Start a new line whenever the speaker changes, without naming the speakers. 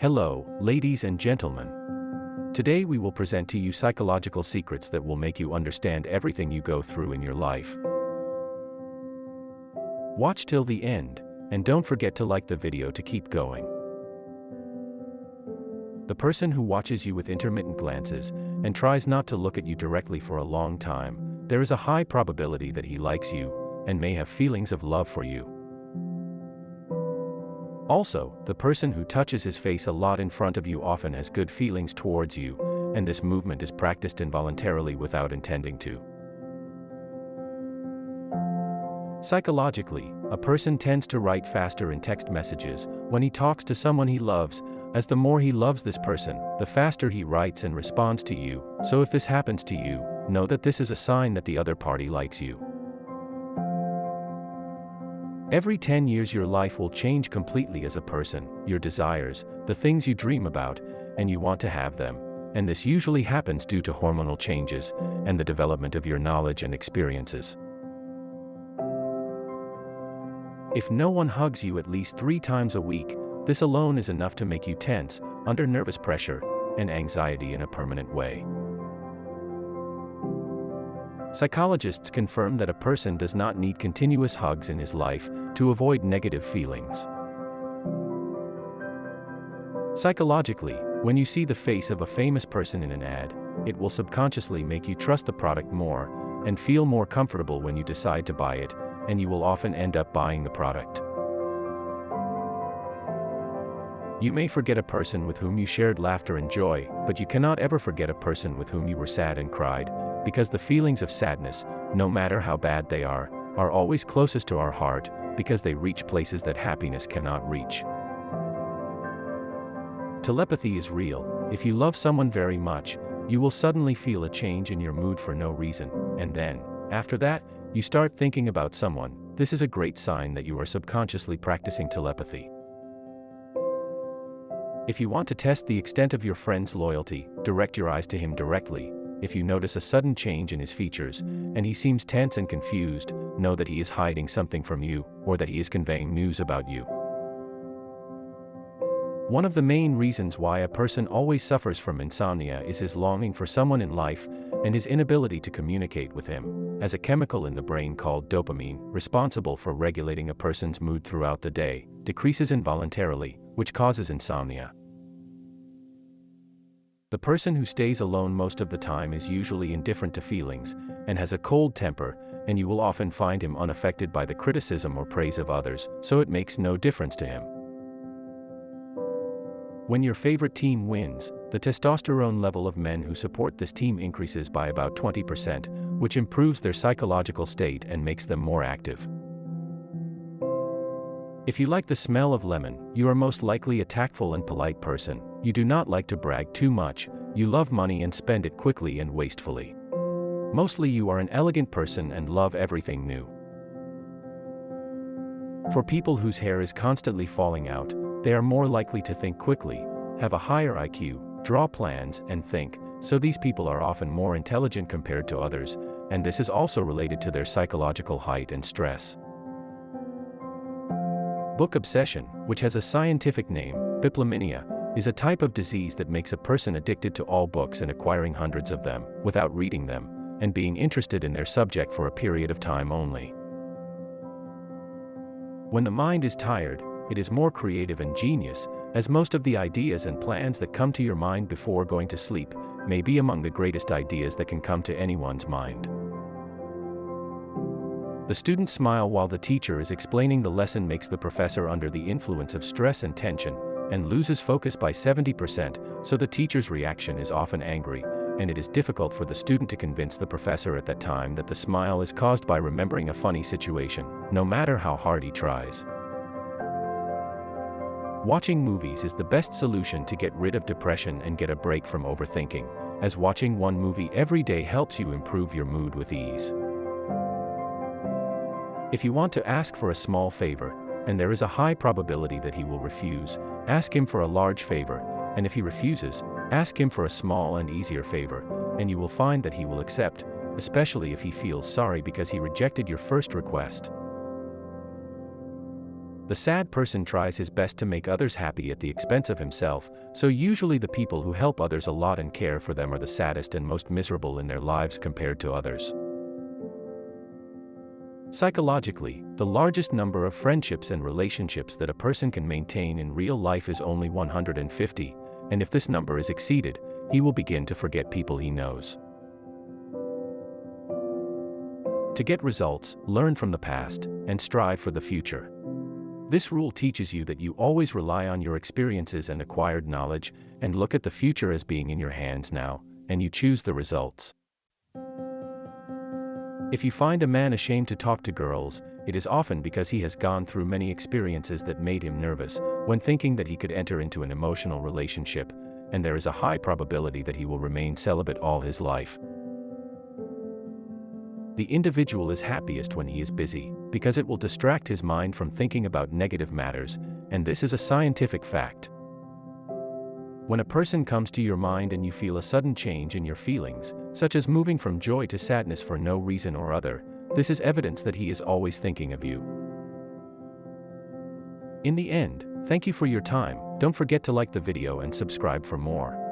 Hello, ladies and gentlemen. Today we will present to you psychological secrets that will make you understand everything you go through in your life. Watch till the end, and don't forget to like the video to keep going. The person who watches you with intermittent glances and tries not to look at you directly for a long time, there is a high probability that he likes you and may have feelings of love for you. Also, the person who touches his face a lot in front of you often has good feelings towards you, and this movement is practiced involuntarily without intending to. Psychologically, a person tends to write faster in text messages when he talks to someone he loves, as the more he loves this person, the faster he writes and responds to you. So if this happens to you, know that this is a sign that the other party likes you. Every 10 years your life will change completely as a person, your desires, the things you dream about, and you want to have them, and this usually happens due to hormonal changes and the development of your knowledge and experiences. If no one hugs you at least 3 times a week, this alone is enough to make you tense, under nervous pressure, and anxiety in a permanent way. Psychologists confirm that a person does not need continuous hugs in his life to avoid negative feelings. Psychologically, when you see the face of a famous person in an ad, it will subconsciously make you trust the product more and feel more comfortable when you decide to buy it, and you will often end up buying the product. You may forget a person with whom you shared laughter and joy, but you cannot ever forget a person with whom you were sad and cried, because the feelings of sadness, no matter how bad they are always closest to our heart, because they reach places that happiness cannot reach. Telepathy is real. If you love someone very much, you will suddenly feel a change in your mood for no reason, and then, after that, you start thinking about someone. This is a great sign that you are subconsciously practicing telepathy. If you want to test the extent of your friend's loyalty, direct your eyes to him directly. If you notice a sudden change in his features, and he seems tense and confused, know that he is hiding something from you, or that he is conveying news about you. One of the main reasons why a person always suffers from insomnia is his longing for someone in life, and his inability to communicate with him, as a chemical in the brain called dopamine, responsible for regulating a person's mood throughout the day, decreases involuntarily, which causes insomnia. The person who stays alone most of the time is usually indifferent to feelings, and has a cold temper, and you will often find him unaffected by the criticism or praise of others, so it makes no difference to him. When your favorite team wins, the testosterone level of men who support this team increases by about 20%, which improves their psychological state and makes them more active. If you like the smell of lemon, you are most likely a tactful and polite person. You do not like to brag too much, you love money and spend it quickly and wastefully. Mostly you are an elegant person and love everything new. For people whose hair is constantly falling out, they are more likely to think quickly, have a higher IQ, draw plans, and think, so these people are often more intelligent compared to others, and this is also related to their psychological height and stress. Book obsession, which has a scientific name, bibliomania, is a type of disease that makes a person addicted to all books and acquiring hundreds of them, without reading them, and being interested in their subject for a period of time only. When the mind is tired, it is more creative and genius, as most of the ideas and plans that come to your mind before going to sleep may be among the greatest ideas that can come to anyone's mind. The students smile while the teacher is explaining the lesson makes the professor under the influence of stress and tension, and loses focus by 70%, so the teacher's reaction is often angry, and it is difficult for the student to convince the professor at that time that the smile is caused by remembering a funny situation, no matter how hard he tries. Watching movies is the best solution to get rid of depression and get a break from overthinking, as watching one movie every day helps you improve your mood with ease. If you want to ask for a small favor, and there is a high probability that he will refuse, ask him for a large favor, and if he refuses, ask him for a small and easier favor, and you will find that he will accept, especially if he feels sorry because he rejected your first request. The sad person tries his best to make others happy at the expense of himself, so usually the people who help others a lot and care for them are the saddest and most miserable in their lives compared to others. Psychologically, the largest number of friendships and relationships that a person can maintain in real life is only 150, and if this number is exceeded, he will begin to forget people he knows. To get results, learn from the past, and strive for the future. This rule teaches you that you always rely on your experiences and acquired knowledge, and look at the future as being in your hands now, and you choose the results. If you find a man ashamed to talk to girls, it is often because he has gone through many experiences that made him nervous when thinking that he could enter into an emotional relationship, and there is a high probability that he will remain celibate all his life. The individual is happiest when he is busy, because it will distract his mind from thinking about negative matters, and this is a scientific fact. When a person comes to your mind and you feel a sudden change in your feelings, such as moving from joy to sadness for no reason or other, this is evidence that he is always thinking of you. In the end, thank you for your time. Don't forget to like the video and subscribe for more.